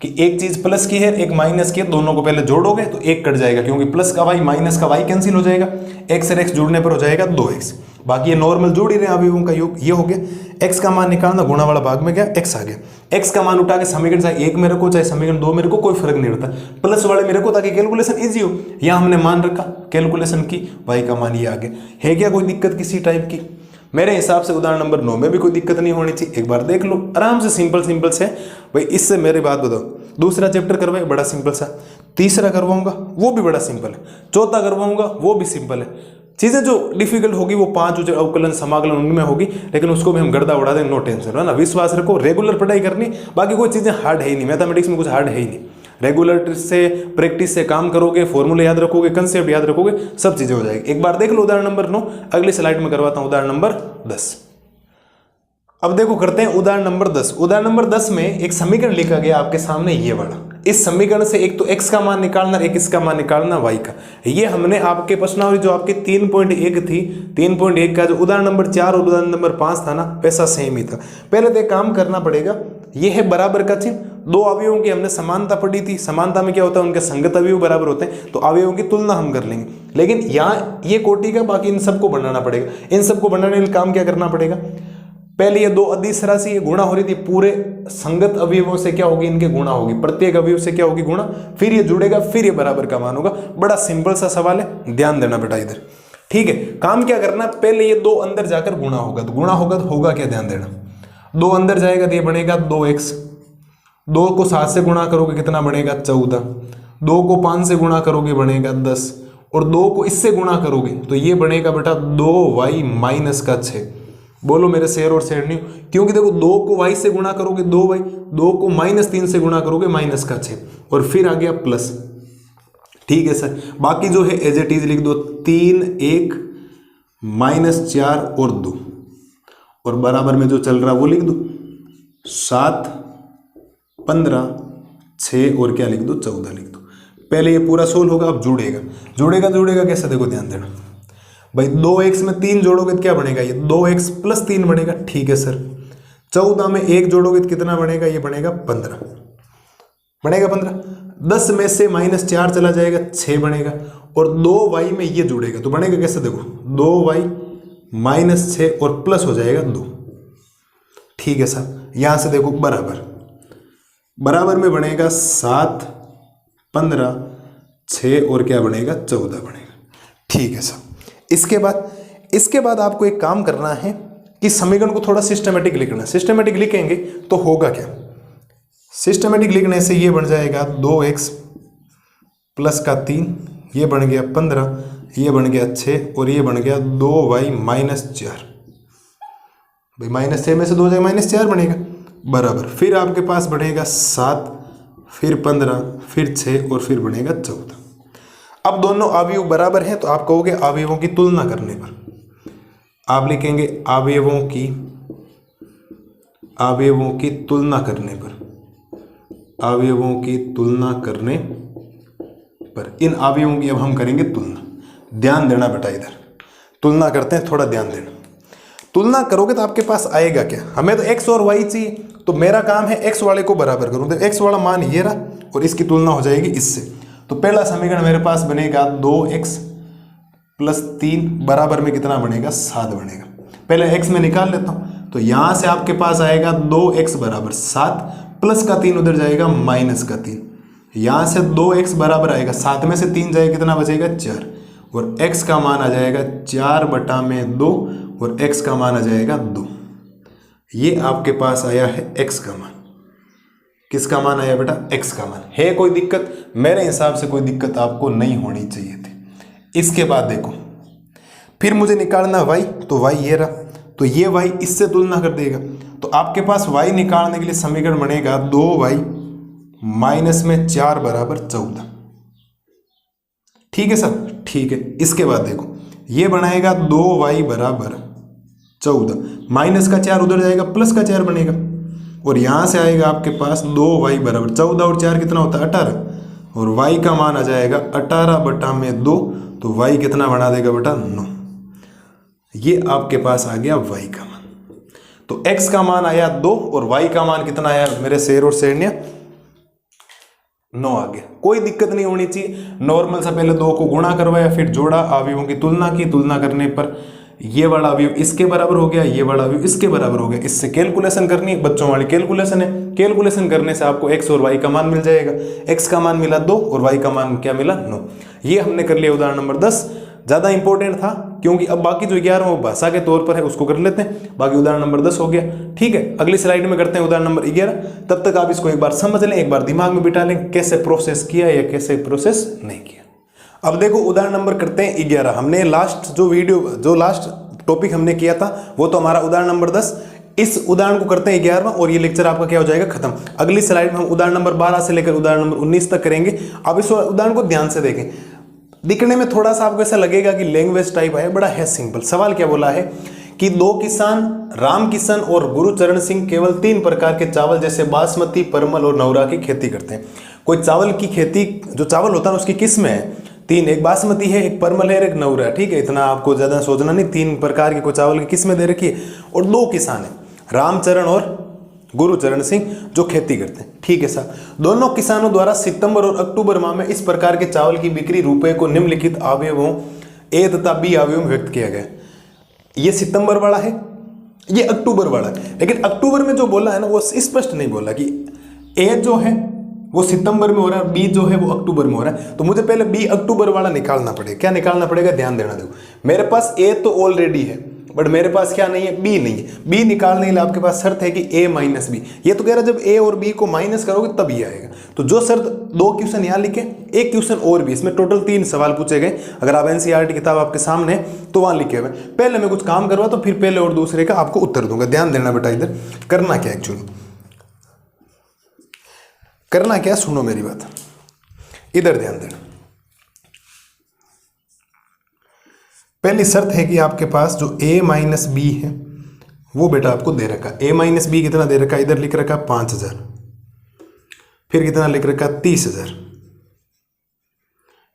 कि एक चीज प्लस की है एक माइनस की है, दोनों को पहले जोड़ोगे तो एक कट जाएगा, क्योंकि प्लस का y माइनस का y कैंसिल हो जाएगा, x और x जुड़ने पर हो जाएगा 2x। बाकी ये नॉर्मल जोड़ ही रहे अवयवों का योग, ये हो गया। x का मान निकालना, गुणा वाला भाग में गया x आ गया। x का मान उठा के समीकरण चाहे 1 मेरे को चाहे समीकरण 2 मेरे को कोई फर्क नहीं पड़ता, प्लस वाले मेरे को, ताकि कैलकुलेशन इजी हो। यहाँ हमने मान रखा कैलकुलेशन की, y का मान ये आ गया। है क्या कोई दिक्कत किसी टाइप की? मेरे हिसाब से उदाहरण नंबर 9 में भी कोई दिक्कत नहीं होनी चाहिए। एक बार देख लो, आराम से सिंपल से भाई। इससे मेरी बात बताओ, दूसरा चैप्टर करवाए बड़ा सिंपल सा, तीसरा करवाऊंगा वो भी बड़ा सिंपल है, चौथा करवाऊंगा वो भी सिंपल है। चीज़ें जो डिफिकल्ट होगी वो 5 अवकलन समाकलन उनमें होगी, लेकिन उसको भी हम गर्दा उड़ा देंगे, नो टेंशन, है ना। विश्वास रखो, रेगुलर पढ़ाई करनी, बाकी कोई चीज़ें हार्ड है ही नहीं, मैथमेटिक्स में कुछ हार्ड है ही नहीं। रेगुलर से प्रैक्टिस से काम करोगे, फॉर्मूले याद रखोगे, कंसेप्ट याद रखोगे, सब चीज़ें हो जाएगी। एक बार देख लो उदाहरण नंबर 9, अगली स्लाइड में करवाता हूँ उदाहरण नंबर 10। अब देखो करते हैं उदाहरण नंबर 10। उदाहरण नंबर 10 में एक समीकरण लिखा गया आपके सामने, ये वाला। इस समीकरण से एक तो x का मान निकालना, एक इसका मान निकालना y का। ये हमने आपके प्रश्नावली जो आपके 3.1 थी, 3.1 का जो उदाहरण नंबर 4 और उदाहरण नंबर 5 था ना, वैसा सेम ही था। पहले तो एक काम करना पड़ेगा, ये है बराबर का चिन्ह, दो अवयवों की हमने समानता पढ़ी थी। समानता में क्या होता है, उनके संगत अवयव बराबर होते हैं, तो अवयवों की तुलना हम कर लेंगे। लेकिन यहाँ ये कोटि का, बाकी इन सबको बनाना पड़ेगा। इन सबको बनाने के लिए काम क्या करना पड़ेगा, पहले ये दो अदिश राशि ये गुणा हो रही थी, पूरे संगत अवयवों से क्या होगी, इनके गुणा होगी, प्रत्येक अवयव से क्या होगी गुणा, फिर ये जुड़ेगा, फिर ये बराबर का मान होगा। बड़ा सिंपल सा सवाल है, ध्यान देना बेटा इधर, ठीक है। काम क्या करना, पहले ये दो अंदर जाकर गुणा होगा, तो गुणा होगा तो होगा क्या, ध्यान देना। 2 अंदर जाएगा तो ये बनेगा 2x, 2 को 7 से गुणा करोगे कितना बनेगा 14, 2 को 5 से गुणा करोगे बनेगा 10, और 2 को इससे गुणा करोगे तो ये बनेगा बेटा 2y माइनस का 6। बोलो मेरे शेर और शेर नहीं, क्योंकि देखो 2 को y से गुणा करोगे 2y, 2 को -3 से गुणा करोगे माइनस का 6, और फिर आ गया प्लस। ठीक है सर, बाकी जो है एज इट इज लिख दो, 3 1 -4 और 2, और बराबर में जो चल रहा वो लिख दो, 7 15 6 और क्या लिख दो 14 लिख दो। पहले ये पूरा सोल्व होगा, अब जुड़ेगा। जुड़ेगा कैसे, देखो ध्यान देना भाई, 2x में 3 जोड़ोगे तो क्या बनेगा, ये 2x + 3 बनेगा। ठीक है सर, 14 में 1 जोड़ोगे तो कितना बनेगा, ये बनेगा 15, बनेगा 15। 10 में से -4 चला जाएगा 6 बनेगा, और 2y में ये जुड़ेगा तो बनेगा कैसे, देखो 2y -6 और प्लस हो जाएगा 2। ठीक है सर, यहां से देखो बराबर में बनेगा 7 15 6 और क्या बनेगा 14 बनेगा। ठीक है सर, इसके बाद आपको एक काम करना है कि समीकरण को थोड़ा सिस्टमेटिक लिखना है। सिस्टमेटिक लिखेंगे तो होगा क्या, सिस्टमेटिक लिखने से ये बन जाएगा 2x + का 3, ये बन गया 15, ये बन गया 6 और ये बन गया 2y -4। भाई -6 में से 2 जाएगा -4 बनेगा, बराबर। फिर आपके पास बनेगा 7, फिर 15, फिर 6 और फिर बनेगा 14। अब दोनों अवयव बराबर हैं तो आप कहोगे अवयवों की तुलना करने पर, आप लिखेंगे अवयवों की तुलना करने पर, अवयवों की तुलना करने पर इन अवयवों की अब हम करेंगे तुलना। ध्यान देना बेटा, इधर तुलना करते हैं, थोड़ा ध्यान देना। तुलना करोगे तो आपके पास आएगा क्या, हमें तो x और y चाहिए, तो मेरा काम है x वाले को बराबर करूं, तो x वाला मान ये रहा और इसकी तुलना हो जाएगी इससे। तो पहला समीकरण मेरे पास बनेगा 2x + 3 बराबर में कितना बनेगा 7 बनेगा। पहले x में निकाल लेता हूं, तो यहां से आपके पास आएगा 2x बराबर 7, प्लस का 3 उधर जाएगा माइनस का 3, यहां से 2x बराबर आएगा 7 में से 3 जाएगा कितना बचेगा 4, और x का मान आ जाएगा 4/2 और x का मान आ जाएगा 2। ये आपके पास आया है x का मान। किसका मान आया बेटा, x का मान। है कोई दिक्कत? मेरे हिसाब से कोई दिक्कत आपको नहीं होनी चाहिए थी। इसके बाद देखो, फिर मुझे निकालना y, तो y ये रहा, तो ये y इससे तुलना कर देगा, तो आपके पास y निकालने के लिए समीकरण बनेगा 2y माइनस में 4 बराबर 14। ठीक है सर, ठीक है। इसके बाद देखो, ये बनाएगा 2y बराबर 14, माइनस का 4 उधर जाएगा, प्लस का 4 बनेगा, और यहां से आएगा आपके पास 2y बराबर 14 और 4 कितना होता है 18, और y का मान आ जाएगा 18/2, तो y कितना बना देगा बेटा 9। ये आपके पास आ गया y का मान। तो x का मान आया 2 और y का मान कितना आया मेरे शेर और शेरनिया, 9 आ गया। कोई दिक्कत नहीं होनी चाहिए। नॉर्मल से पहले 2 को गुणा करवाया, फिर जोड़ा, अवयवों की तुलना की, तुलना करने पर ये वाला अवयव इसके बराबर हो गया, ये वाला अवयव इसके बराबर हो गया। इससे कैलकुलेशन करनी है, बच्चों वाली कैलकुलेशन है। कैलकुलेशन करने से आपको x और y का मान मिल जाएगा। x का मान मिला 2 और y का मान क्या मिला 9। ये हमने कर लिया उदाहरण नंबर 10। ज़्यादा इंपॉर्टेंट था क्योंकि अब बाकी जो 11 वो भाषा के तौर पर है, उसको कर लेते हैं। बाकी उदाहरण नंबर 10 हो गया। ठीक है, अगली स्लाइड में करते हैं उदाहरण नंबर 11। तब तक आप इसको एक बार समझ लें, एक बार दिमाग में बिठा लें कैसे प्रोसेस किया या कैसे प्रोसेस नहीं किया। अब देखो उदाहरण नंबर करते हैं 11। हमने लास्ट जो लास्ट टॉपिक हमने किया था वो तो हमारा उदाहरण नंबर 10। इस उदाहरण को करते हैं 11वां और ये लेक्चर आपका क्या हो जाएगा खत्म। अगली स्लाइड में हम उदाहरण नंबर 12 से लेकर उदाहरण नंबर 19 तक करेंगे। अब इस उदाहरण को ध्यान से देखें। दिखने में थोड़ा सा आपको ऐसा लगेगा कि लैंग्वेज टाइप है, बड़ा है सिंपल। सवाल क्या बोला है कि 2 किसान राम किशन और गुरुचरण सिंह केवल 3 प्रकार के चावल जैसे बासमती, परमल और नौरा की खेती करते हैं। कोई चावल की खेती, जो चावल होता है उसकी किस्में है 3, एक बासमती है, एक परमल है, एक नौरा है। ठीक है, इतना आपको ज्यादा सोचना नहीं। 3 प्रकार की कोई चावल की किस्में दे रखी है और 2 किसान है, रामचरण और गुरुचरण सिंह, जो खेती करते हैं। ठीक है सर, दोनों किसानों द्वारा सितंबर और अक्टूबर माह में इस प्रकार के चावल की बिक्री रुपए को निम्नलिखित अवयवों ए तथा बी अवयवों में व्यक्त किया गया। ये सितंबर वाला है, ये अक्टूबर वाला है, लेकिन अक्टूबर में जो बोला है ना वो स्पष्ट नहीं बोला कि ए जो है वो सितंबर में हो रहा है, बी जो है वो अक्टूबर में हो रहा है। तो मुझे पहले बी अक्टूबर वाला निकालना पड़ेगा। क्या निकालना पड़ेगा, ध्यान देना। देखो मेरे पास ए तो ऑलरेडी है, बट मेरे पास क्या नहीं है, बी नहीं है। बी निकालने के लिए आपके पास शर्त है कि ए माइनस बी। ये तो कह रहा है जब ए और बी को माइनस करोगे तब ये आएगा। तो जो शर्त 2 क्वेश्चन यहाँ लिखे, एक क्वेश्चन और भी, इसमें टोटल 3 सवाल पूछे गए। अगर आप एनसीईआरटी किताब आपके सामने तो वहां लिखे हुए। पहले मैं कुछ काम करवा तो फिर पहले और दूसरे का आपको उत्तर दूंगा। ध्यान देना बेटा, इधर करना क्या एक्चुअली करना क्या, सुनो मेरी बात, इधर ध्यान देना। पहली शर्त है कि आपके पास जो a माइनस बी है वो बेटा आपको दे रखा। a माइनस बी कितना दे रखा, इधर लिख रखा 5000, फिर कितना लिख रखा 30000,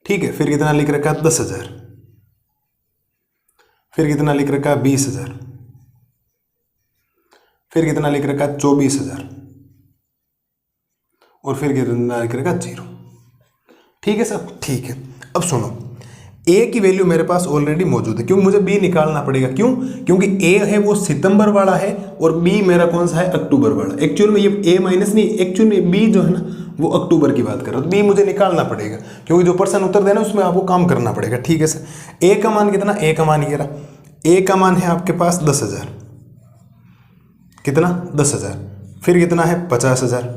ठीक है, फिर कितना लिख रखा 10,000, फिर कितना लिख रखा 20,000, फिर कितना लिख रखा 24,000 और फिर कितना लिख रखा 0। ठीक है सब, ठीक है। अब सुनो, ए की वैल्यू मेरे पास ऑलरेडी मौजूद है, क्योंकि मुझे बी निकालना पड़ेगा। क्यों? क्योंकि ए है वो सितंबर वाला है और बी मेरा कौन सा है, अक्टूबर वाला। एक्चुअल में ये ए माइनस नहीं, एक्चुअल में बी जो है ना वो अक्टूबर की बात कर रहा हूँ। बी मुझे निकालना पड़ेगा क्योंकि जो प्रश्न उत्तर देना उसमें आपको काम करना पड़ेगा। ठीक है सर, ए का मान कितना, ए का मान ये रहा, ए का मान है आपके पास 10,000, कितना 10,000, फिर कितना है 50,000,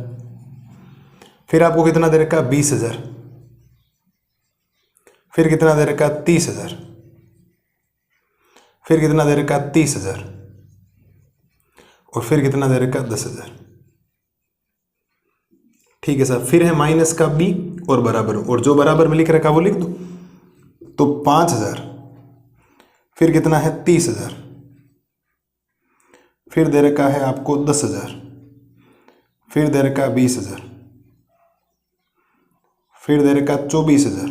फिर आपको कितना दे रखा 20,000, फिर कितना दे रखा 30,000, फिर कितना दे रखा 30,000 और फिर कितना दे रखा 10,000। ठीक है सर, फिर है माइनस का बी और बराबर, और जो बराबर में लिख रखा वो लिख दो। तो 5,000, फिर कितना है 30,000, फिर दे रखा है आपको 10,000, फिर दे रखा 20,000, फिर दे रखा 24,000,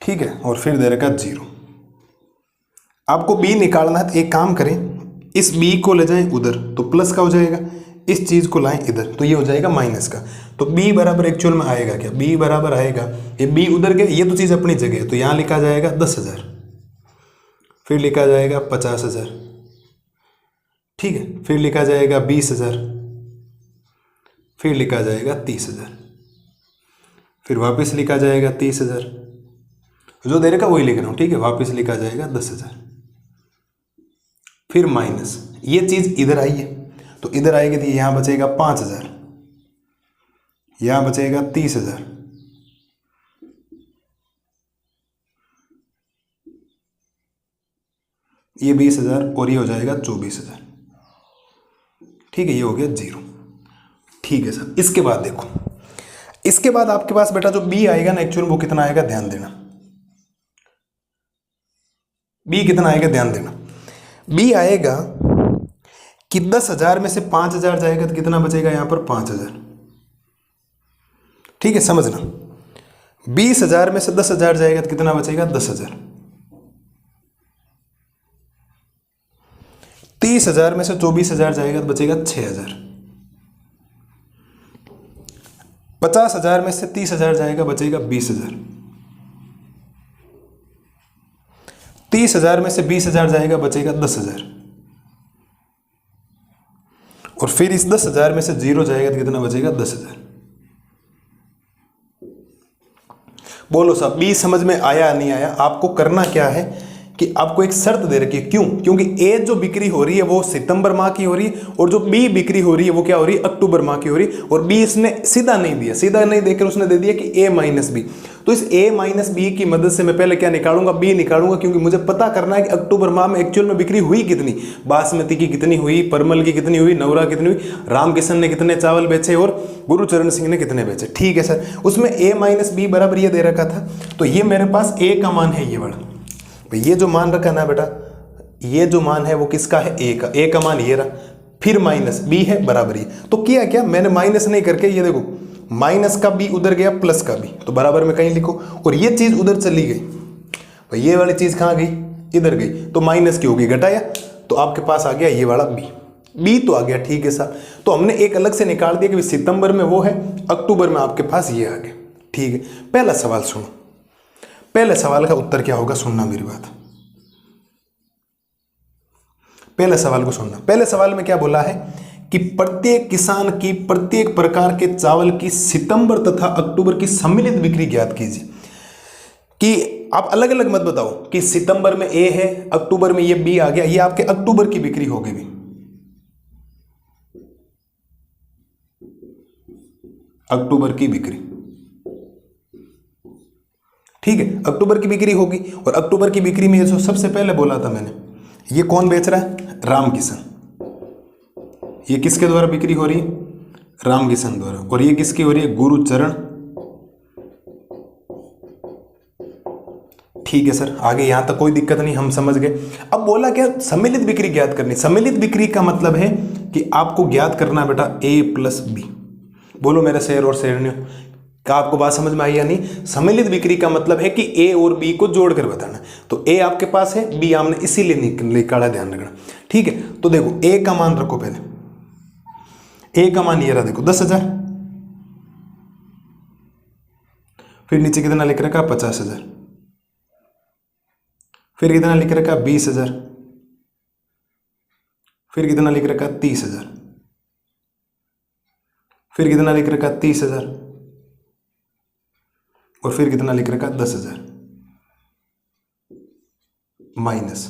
ठीक है, और फिर दे रखा 0। आपको बी निकालना है तो एक काम करें, इस बी को ले जाएं उधर तो प्लस का हो जाएगा, इस चीज को लाएं इधर तो ये हो जाएगा माइनस का। तो बी बराबर एक्चुअल में आएगा क्या, बी बराबर आएगा, ये बी उधर गया, ये तो चीज अपनी जगह है, तो यहां लिखा जाएगा 10,000, फिर लिखा जाएगा 50,000, ठीक है, फिर लिखा जाएगा 20,000, फिर लिखा जाएगा 30,000, फिर वापस लिखा जाएगा 30,000, जो दे रखा वही लिख रहा हूं, ठीक है, वापस लिखा जाएगा 10,000, फिर माइनस, ये चीज इधर आई है तो इधर आएगी तो यहां बचेगा 5,000, यहां बचेगा 30,000, ये 20,000 और ये हो जाएगा 24,000। ठीक है, ये हो गया 0। ठीक है सर, इसके बाद देखो, इसके बाद आपके पास बेटा जो बी आएगा ना एक्चुअल वो कितना आएगा, ध्यान देना। बी कितना आएगा, ध्यान देना। बी आएगा कि 10,000 में से 5,000 जाएगा तो कितना बचेगा यहां पर, 5,000। ठीक है, समझना। 20,000 में से 10,000 जाएगा तो कितना बचेगा, 10,000। 30,000 में से 24,000 जाएगा तो बचेगा 6,000। 50,000 में से 30,000 जाएगा बचेगा 20,000। 30,000 में से 20,000 जाएगा बचेगा 10,000। और फिर इस 10,000 में से 0 जाएगा तो कितना बचेगा, 10,000। बोलो साहब, बी समझ में आया नहीं आया? आपको करना क्या है कि आपको एक शर्त दे रखी है। क्यों? क्योंकि ए जो बिक्री हो रही है वो सितंबर माह की हो रही है और जो बी बिक्री हो रही है वो क्या हो रही है, अक्टूबर माह की हो रही है। और बी इसने सीधा नहीं दिया, सीधा नहीं देकर उसने दे दिया कि ए माइनस बी। तो इस ए माइनस बी की मदद से मैं पहले क्या निकालूंगा, बी निकालूंगा, क्योंकि मुझे पता करना है कि अक्टूबर माह में एक्चुअल में बिक्री हुई कितनी, बासमती की कितनी हुई, परमल की कितनी हुई, नवरा कितनी हुई, रामकिशन ने कितने चावल बेचे और गुरुचरण सिंह ने कितने बेचे। ठीक है सर, उसमें ए माइनस बी बराबर ये दे रखा था, तो ये मेरे पास ए का मान है ये वाला। ये जो मान रखा ना बेटा, ये जो मान है वो किसका है, ए का। ए का मान ये रहा, फिर माइनस बी है बराबर ये। तो किया क्या, मैंने माइनस नहीं करके ये देखो, माइनस का बी उधर गया, प्लस का बी, तो बराबर में कहीं लिखो, और ये चीज उधर चली गई, तो ये वाली चीज कहाँ गई, इधर गई, तो माइनस की होगी, घटाया, तो आपके पास आ गया ये वाला बी। बी तो आ गया। ठीक है साहब, तो हमने एक अलग से निकाल दिया कि सितंबर में वो है, अक्टूबर में आपके पास ये आ गया। ठीक है, पहला सवाल सुनो, पहले सवाल का उत्तर क्या होगा, सुनना मेरी बात। पहले सवाल को सुनना। पहले सवाल में क्या बोला है कि प्रत्येक किसान की प्रत्येक प्रकार के चावल की सितंबर तथा अक्टूबर की सम्मिलित बिक्री ज्ञात कीजिए। कि आप अलग अलग मत बताओ कि सितंबर में ए है, अक्टूबर में ये बी आ गया, ये आपके अक्टूबर की बिक्री हो गई भी, अक्टूबर की बिक्री। ठीक है, अक्टूबर की बिक्री होगी, और अक्टूबर की बिक्री में जो सबसे पहले बोला था मैंने, ये कौन बेच रहा है, रामकिशन। ये किसके द्वारा बिक्री हो रही है, रामकिशन द्वारा। और ये किसकी हो रही है, गुरुचरण। ठीक है सर, आगे यहां तक कोई दिक्कत नहीं, हम समझ गए। अब बोला क्या, सम्मिलित बिक्री ज्ञात करनी। सम्मिलित बिक्री का मतलब है कि आपको ज्ञात करना है बेटा ए प्लस बी। बोलो मेरे शेर और शेरनियों, क्या आपको बात समझ में आई या नहीं? सम्मिलित बिक्री का मतलब है कि ए और बी को जोड़कर बताना। तो ए आपके पास है, बी हमने इसीलिए निकाला, ध्यान रखना। ठीक है, तो देखो ए का मान रखो पहले, ए का मान ये रहा, देखो 10,000, फिर नीचे कितना लिख रखा, 50,000, फिर कितना लिख रखा, 20,000, फिर कितना लिख रखा, 30,000, फिर कितना लिख रखा, 30,000, और फिर कितना लिख रखा, 10,000 माइनस।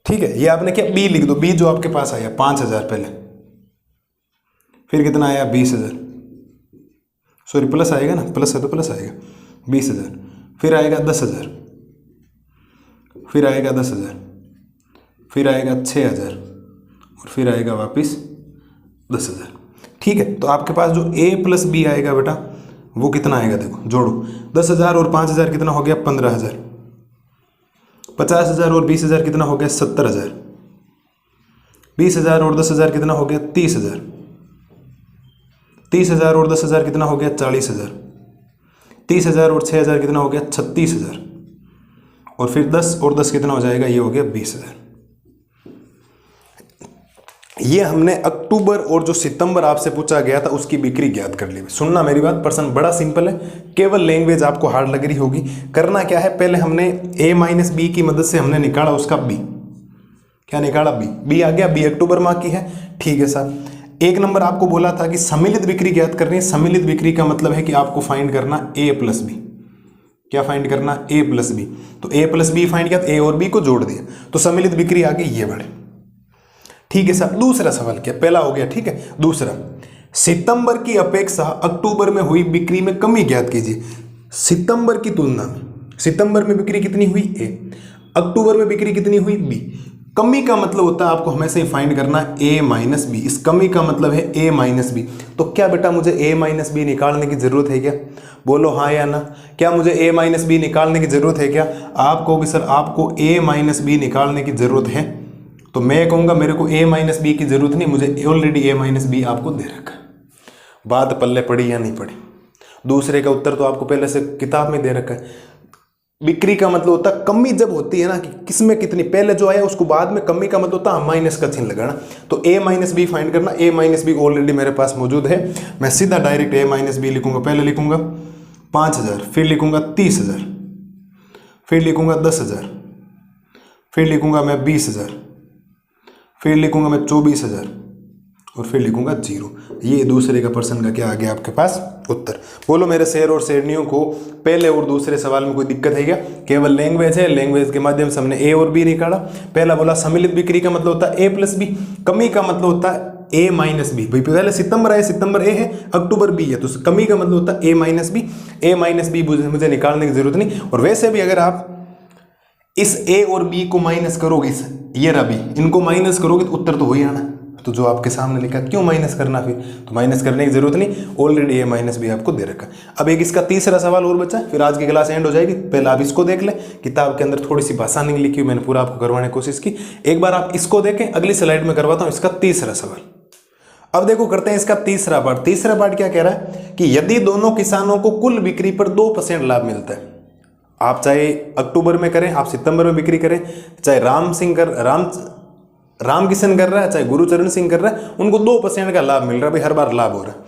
ठीक है, ये आपने क्या, बी लिख दो, बी जो आपके पास आया 5,000 पहले, फिर कितना आया, 20,000, सॉरी प्लस आएगा ना, प्लस है तो प्लस आएगा, 20,000, फिर आएगा 10,000, फिर आएगा 10,000, फिर आएगा 6,000, और फिर आएगा वापिस 10,000। ठीक है, तो आपके पास जो ए प्लस बी आएगा बेटा वो कितना आएगा, देखो जोड़ो, 10,000 और 5,000 कितना हो गया, 15,000, 50,000 और 20,000 कितना हो गया, 70,000, 20,000 और 10,000 कितना हो गया, 30,000, 30,000 और 10,000 कितना हो गया, 40,000, 30,000 और 6,000 कितना हो गया, 36,000, और फिर 10 और 10 कितना हो जाएगा, ये हो गया 20,000। ये हमने अक्टूबर और जो सितंबर आपसे पूछा गया था उसकी बिक्री ज्ञात कर ली। सुनना मेरी बात, प्रश्न बड़ा सिंपल है, केवल लैंग्वेज आपको हार्ड लग रही होगी। करना क्या है, पहले हमने a माइनस बी की मदद से हमने निकाला उसका b, क्या निकाला, b आ गया, b अक्टूबर माह की है। ठीक है साहब, एक नंबर आपको बोला था कि सम्मिलित बिक्री ज्ञात करनी है। सम्मिलित बिक्री का मतलब है कि आपको फाइंड करना a प्लस बी, क्या फाइंड करना, a प्लस बी। तो a प्लस बी फाइंड किया, तो a और b को जोड़ दिया, तो सम्मिलित बिक्री आ गई ये बड़े। ठीक है साहब, दूसरा सवाल क्या, पहला हो गया, ठीक है। दूसरा, सितंबर की अपेक्षा अक्टूबर में हुई बिक्री में कमी ज्ञात कीजिए। सितंबर की तुलना में सितंबर में बिक्री कितनी हुई ए, अक्टूबर में बिक्री कितनी हुई बी। कमी का मतलब होता है आपको हमेशा ही फाइंड करना ए माइनस बी। इस कमी का मतलब है ए माइनस बी। तो क्या बेटा मुझे ए माइनस बी निकालने की जरूरत है क्या? बोलो हाँ या ना। क्या मुझे ए माइनस बी निकालने की जरूरत है क्या? आप कहोगे सर आपको ए माइनस बी निकालने की जरूरत है, तो मैं कहूँगा मेरे को ए माइनस बी की जरूरत नहीं, मुझे ऑलरेडी ए माइनस बी आपको दे रखा है। बात पल्ले पड़ी या नहीं पड़ी? दूसरे का उत्तर तो आपको पहले से किताब में दे रखा है। बिक्री का मतलब होता है कमी जब होती है ना कि किसमें कितनी, पहले जो आया उसको बाद में कमी का मतलब होता है माइनस का चिन्ह लगाना। तो ए माइनस बी फाइंड करना। ए माइनस बी ऑलरेडी मेरे पास मौजूद है, मैं सीधा डायरेक्ट ए माइनस बी लिखूंगा। पहले लिखूंगा 5000, फिर लिखूंगा 30000, फिर लिखूंगा 10000, फिर लिखूंगा मैं 20000, फिर लिखूंगा मैं 24000 और फिर लिखूंगा 0। ये दूसरे का प्रश्न का क्या आ गया आपके पास उत्तर। बोलो मेरे शेर और शेरनियों को पहले और दूसरे सवाल में कोई दिक्कत है क्या? केवल लैंग्वेज है, लैंग्वेज के माध्यम से हमने ए और बी निकाला। पहला बोला सम्मिलित बिक्री का मतलब होता है ए प्लस बी, कमी का मतलब होता है ए माइनस बी। भाई पहले सितंबर आए, सितंबर ए है, अक्टूबर बी है, तो कमी का मतलब होता है ए माइनस बी। ए माइनस बी मुझे निकालने की जरूरत नहीं। और वैसे भी अगर आप इस ए और बी को माइनस करोगे, इस ये रहा बी, इनको माइनस करोगे तो उत्तर तो हो ही आना। तो जो आपके सामने लिखा क्यों माइनस करना, फिर तो माइनस करने की जरूरत नहीं, ऑलरेडी ए माइनस बी आपको दे रखा। अब एक इसका तीसरा सवाल और बचा, फिर आज की क्लास एंड हो जाएगी। पहले आप इसको देख लें, किताब के अंदर थोड़ी सी भाषा नहीं लिखी हुई, मैंने पूरा आपको करवाने की कोशिश की। एक बार आप इसको देखें, अगली स्लाइड में करवाता हूं इसका तीसरा सवाल। अब देखो करते हैं इसका तीसरा पार्ट। तीसरा पार्ट क्या कह रहा है कि यदि दोनों किसानों को कुल बिक्री पर 2% लाभ मिलता है, आप चाहे अक्टूबर में करें, आप सितंबर में बिक्री करें, चाहे राम किशन कर रहा है, चाहे गुरुचरण सिंह कर रहा है, उनको 2% का लाभ मिल रहा है। भाई हर बार लाभ हो रहा है।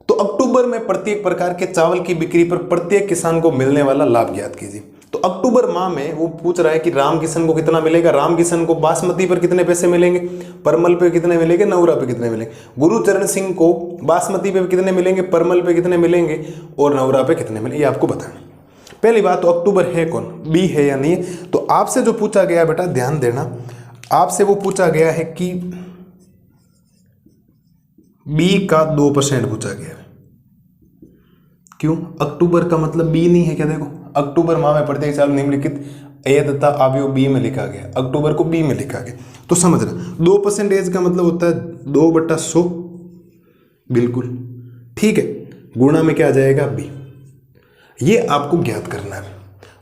तो अक्टूबर में प्रत्येक प्रकार के चावल की बिक्री पर प्रत्येक किसान को मिलने वाला लाभ ज्ञात कीजिए। तो अक्टूबर माह में वो पूछ रहा है कि राम किशन को कितना मिलेगा। राम किशन को बासमती पर कितने पैसे मिलेंगे, परमल पे कितने मिलेंगे, नवरा पे कितने मिलेंगे। गुरुचरण सिंह को बासमती पे कितने मिलेंगे, परमल पे कितने मिलेंगे और नवरा पे कितने मिलेंगे, ये आपको बताना। पहली बात तो अक्टूबर है कौन, बी है या नहीं है। तो आपसे जो पूछा गया बेटा ध्यान देना, आपसे वो पूछा गया है कि बी का 2% पूछा गया है। क्यों? अक्टूबर का मतलब बी नहीं है क्या? देखो अक्टूबर माह में प्रत्येक साल निम्नलिखित ए तथा अवयव बी में लिखा गया, अक्टूबर को बी में लिखा गया। तो समझना 2% का मतलब होता है 2/100, बिल्कुल ठीक है। गुणा में क्या आ जाएगा बी, ये आपको ज्ञात करना है।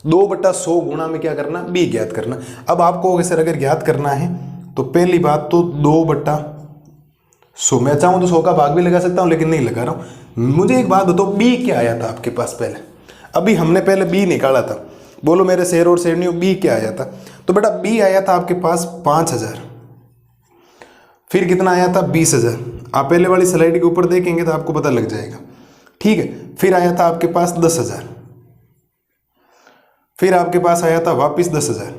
2/100 गुणा में क्या करना, बी ज्ञात करना। अब आपको सर अगर ज्ञात करना है तो पहली बात तो 2/100, मैं चाहूं तो 100 का भाग भी लगा सकता हूं, लेकिन नहीं लगा रहा हूं। मुझे एक बात बताओ, बी क्या आया था आपके पास पहले? अभी हमने पहले बी निकाला था। बोलो मेरे शेर और शेरनियों, बी क्या आया था? तो बेटा बी आया था आपके पास 5000, फिर कितना आया था 20000। आप पहले वाली स्लाइड के ऊपर देखेंगे तो आपको पता लग जाएगा, ठीक है। फिर आया था आपके पास 10000, फिर आपके पास आया था वापिस 10000,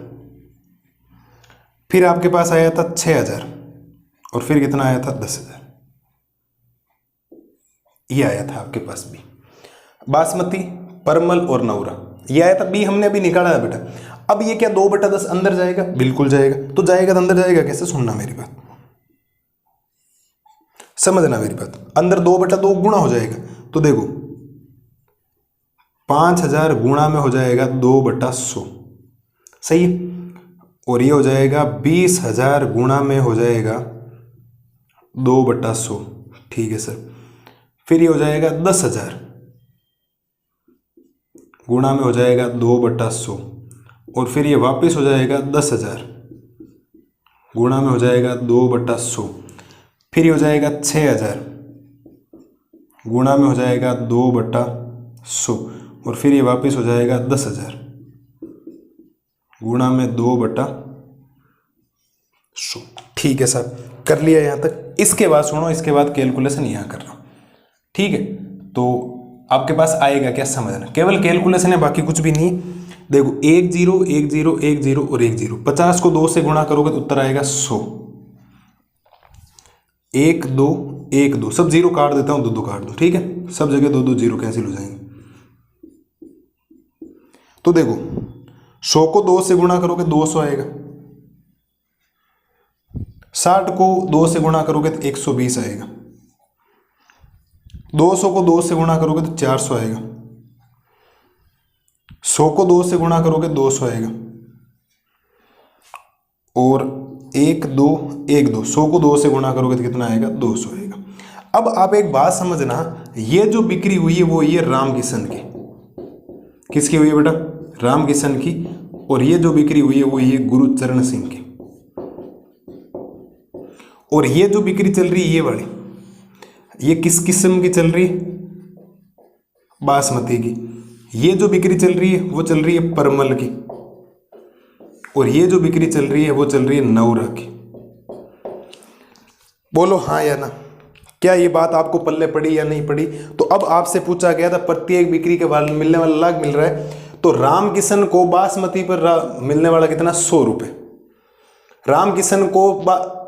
फिर आपके पास आया था 6000 और फिर कितना आया था 10000। ये आया था आपके पास बी। बासमती, परमल और नवरा ये आया था बी, हमने अभी निकाला है बेटा। अब ये क्या 2/10 अंदर जाएगा? बिल्कुल जाएगा। तो जाएगा तो अंदर जाएगा कैसे? सुनना मेरी बात, समझना मेरी बात। अंदर 2/2 गुणा हो जाएगा। तो देखो 5000 गुणा में हो जाएगा 2/100, सही है। और ये हो जाएगा 20000 गुणा में हो जाएगा 2/100, ठीक है सर। फिर ये हो जाएगा 10000 गुणा में हो जाएगा 2/100 और फिर ये वापस हो जाएगा 10000 गुणा में हो जाएगा 2/100। फिर ये हो जाएगा 6000 गुणा में हो जाएगा 2/100 और फिर ये वापस हो जाएगा 10000 गुणा में 2/100। ठीक है सर, कर लिया यहाँ तक। इसके बाद सुनो, इसके बाद कैलकुलेशन यहाँ कर रहा हूँ, ठीक है। तो आपके पास आएगा क्या समझना, केवल कैलकुलेशन है, बाकी कुछ भी नहीं। देखो 1 0 1 0 1 0 और 1 0, 50 को 2 से गुणा करोगे तो उत्तर आएगा 100। 1 2 1 2, सब जीरो काट देता हूँ, 2 2 काट दो, ठीक है। सब जगह 2 2 जीरो कैंसिल हो जाएंगे। तो देखो 100 को 2 से गुणा करोगे 200 आएगा, 60 को 2 से गुणा करोगे तो 120 आएगा, 200 को 2 से गुणा करोगे तो 400 आएगा, 100 को 2 से गुणा करोगे 200 आएगा, और 1 2 1 2, 100 को 2 से गुणा करोगे तो कितना आएगा, 200 आएगा। अब आप एक बात समझना, ये जो बिक्री हुई है वो ये राम किशन की, किसकी हुई है बेटा, राम किशन की, और ये जो बिक्री हुई है वो ये गुरुचरण सिंह की। और ये जो बिक्री चल रही है ये वाली, ये किस किस्म की चल रही है, बासमती की। ये जो बिक्री चल रही है वो चल रही है परमल की, और ये जो बिक्री चल रही है वो चल रही है नौरा की। बोलो हाँ या ना, क्या ये बात आपको पल्ले पड़ी या नहीं पड़ी। तो अब आपसे पूछा गया था प्रत्येक बिक्री के बाद मिलने वाला लाभ मिल रहा है, तो राम किशन को बासमती पर मिलने वाला कितना, 100 रुपये। राम किशन को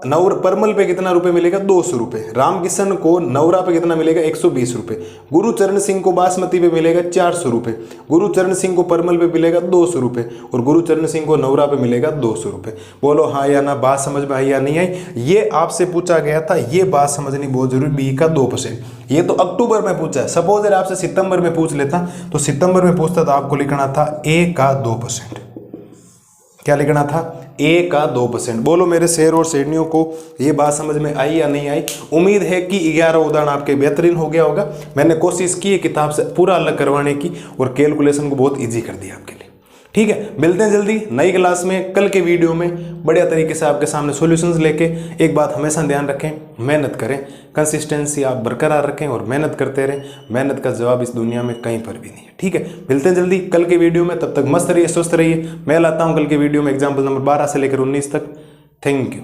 नौर परमल पे कितना रुपए मिलेगा, 200 रुपये। राम किशन को नौरा पे कितना मिलेगा, 120 रुपये। गुरुचरण सिंह को बासमती पे मिलेगा 400 रुपये। गुरुचरण सिंह को परमल पे मिलेगा 200 रुपये, और गुरुचरण सिंह को नौरा पे मिलेगा 200 रुपये। बोलो हाँ या ना, बात समझ में आई या नहीं आई। ये आपसे पूछा गया था, ये बात समझनी बहुत जरूरी, बी का 2%। ये तो अक्टूबर में पूछा है, सपोज अगर आपसे सितंबर में पूछ लेता, तो सितंबर में पूछता तो आपको लिखना था ए का 2%। क्या लिखना था, ए का 2%। बोलो मेरे शेर और शेरनियों को ये बात समझ में आई या नहीं आई। उम्मीद है कि 11 उदाहरण आपके बेहतरीन हो गया होगा। मैंने कोशिश की है किताब से पूरा अलग करवाने की, और कैलकुलेशन को बहुत इजी कर दिया आपके लिए। ठीक है, मिलते हैं जल्दी नई क्लास में, कल के वीडियो में बढ़िया तरीके से आपके सामने सॉल्यूशंस लेके। एक बात हमेशा ध्यान रखें, मेहनत करें, कंसिस्टेंसी आप बरकरार रखें और मेहनत करते रहें। मेहनत का जवाब इस दुनिया में कहीं पर भी नहीं है। ठीक है, मिलते हैं जल्दी कल के वीडियो में, तब तक मस्त रहिए, स्वस्थ रहिए। मैं लाता हूँ कल के वीडियो में एग्जाम्पल नंबर 12 से लेकर 19 तक। Thank you.